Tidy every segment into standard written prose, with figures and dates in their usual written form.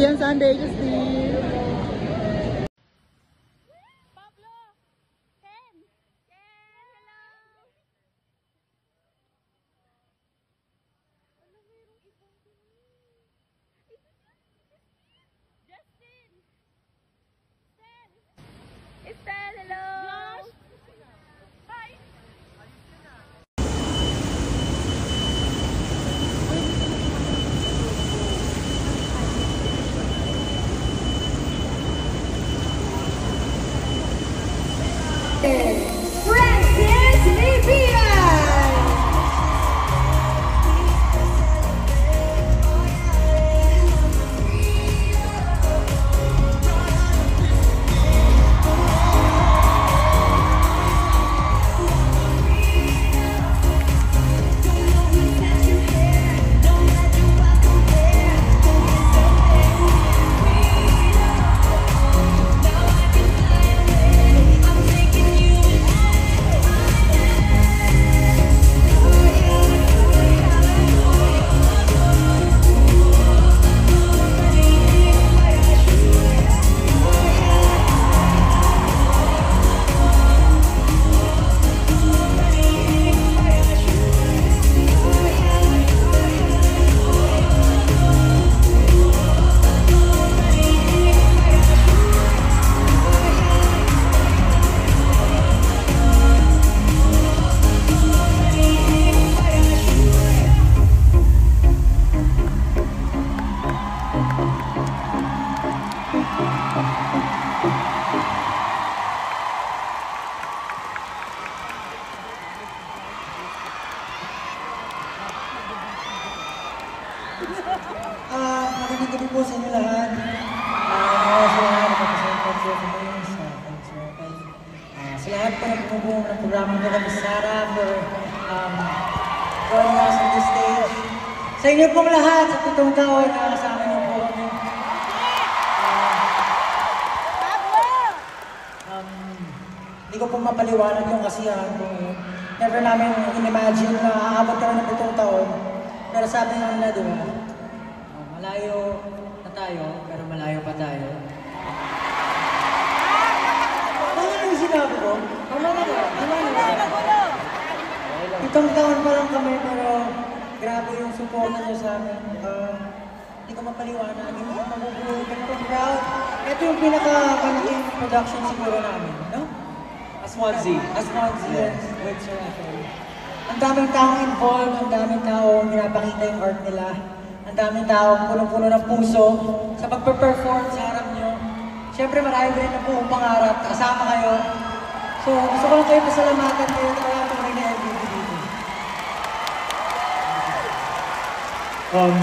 Ayan, Sunday, Justine. Magandang gabi po sa inyo lahat. Sa lahat po na bumubuo ng programa ko kami Sarah for joining us on this stage. Sa inyo pong lahat, sa pitong taon na kasama niyo po kami. Hindi ko po mapaliwanag yung kasiyahan ko. Never namin in-imagine na aabot kami ng pitong taon. Pero sabi nga nila, di ba? Malayo na tayo, pero malayo pa tayo. Ano yung sinabi ko? Ano na? Pitong taon pa lang kami, pero grabe yung support niyo sa amin. Hindi ko mapaliwanag, hindi ko mabubuhay, pero proud. Ito yung pinaka-malaking production siguro namin, no? Aswanzi. Yes, with Sir Ethel. Ang daming taong involved, ang daming taong pinapakita yung art nila. Ang daming taong punong-puno ng puso sa pagpe-perform sa harap nyo. Siyempre marami rin na buong pangarap, kasama kayo. So gusto ko lang kayo pasalamatan kayo na wala pa rin na LBB dito.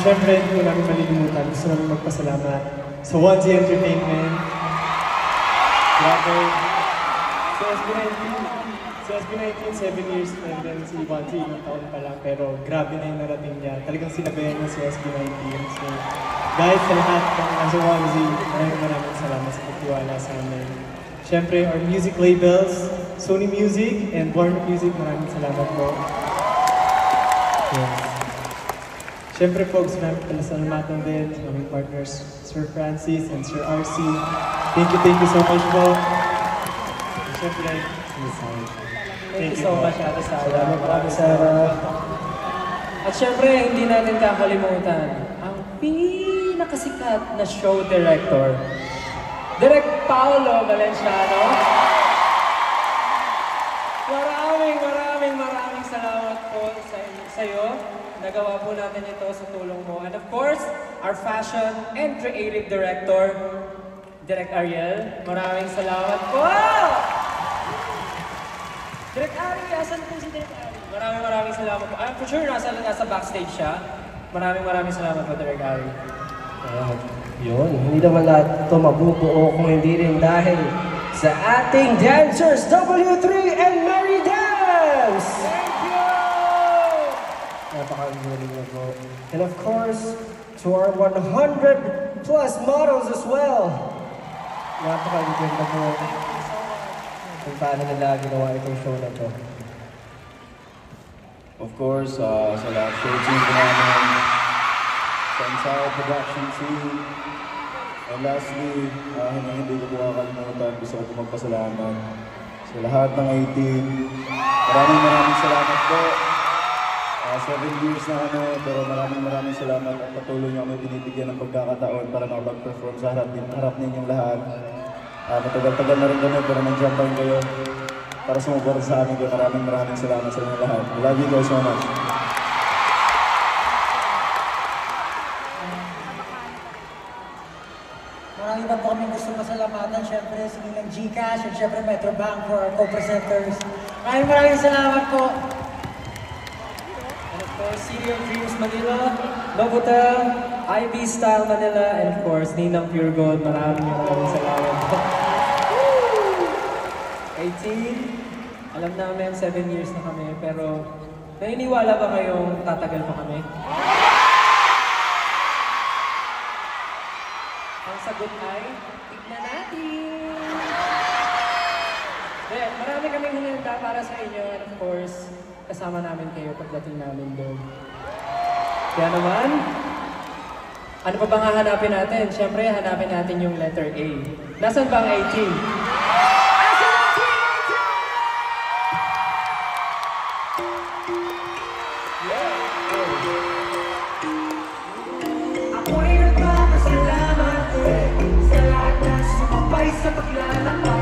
Siyempre, hindi ko namin malilimutan. Gusto namin magpasalamat sa Onesie Entertainment. Grabe. Sa SB19, 7 years, and then si Onesie, ilang taon pa lang, pero grabe na yung narating niya. Talagang sinabayan niya si SB19. So, guys, sa lahat ng nasa Onesie, maraming salamat sa pagtiwala sa amin. Siyempre, our music labels, Sony Music and Warner Music, maraming salamat po. Yes. Siyempre, folks, maraming pasalamatan din sa aming partners, Sir Francis and Sir RC. Thank you so much po. Siyempre, thank you so much, Ate Sarah. Maraming Sarah. At siyempre, hindi natin kakalimutan ang pinakasikat na show director, Direk Paolo Valenciano. Maraming salamat po sa iyo. Nagawa po natin ito sa tulong mo. And of course, our fashion and creative director, Direk Ariel. Maraming salamat po! Direk Ari, asan po si Direk Ari? Maraming salamat po. I'm for sure nasa backstage siya. Maraming salamat po, Direk Ari. Yun, hindi naman lahat ito mabubuo kung hindi rin dahil sa ating dancers, W3 and Mary Dance! Thank you! Napakagaling na po. And of course, to our 100 plus models as well. Napakagaling na po. Kung paano nila ginawa itong show na to. Of course, sa lahat show team ko namin, sa entire production team, lastly, hindi ko po kakalimutan, gusto ko po magpasalamat sa lahat ng 18. Maraming salamat po. 7 years na kami, pero maraming salamat at patuloy niyo kami binibigyan ng pagkakataon para makapag-perform sa harap ninyong lahat. Matagal-tagal na rin kami, pero nandiyan pa rin kayo para sumuporta sa amin. Maraming salamat sa inyo lahat. I love you guys so much. Marami pa po kami gusto masalamatan. Siyempre, si Ninang Gcash at siyempre Metrobank for our co-presenters. Maraming salamat po. And of course, City of Dreams Manila, Novotel, IB Style Manila, and of course, Ninang Pure Gold. Maraming salamat po. 18, alam namin 7 years na kami, pero naniniwala ba kayong tatagal pa kami? Ang sagot ay, tignan natin! Then, marami kaming hinanda para sa inyo, and of course, kasama namin kayo pagdating namin doon. Kaya naman, ano pa bang hahanapin natin? Siyempre, hanapin natin yung letter A. Nasaan ba ang 18? Ako ay nagpapasalamat sa lahat na sumabay sa paglalakbay.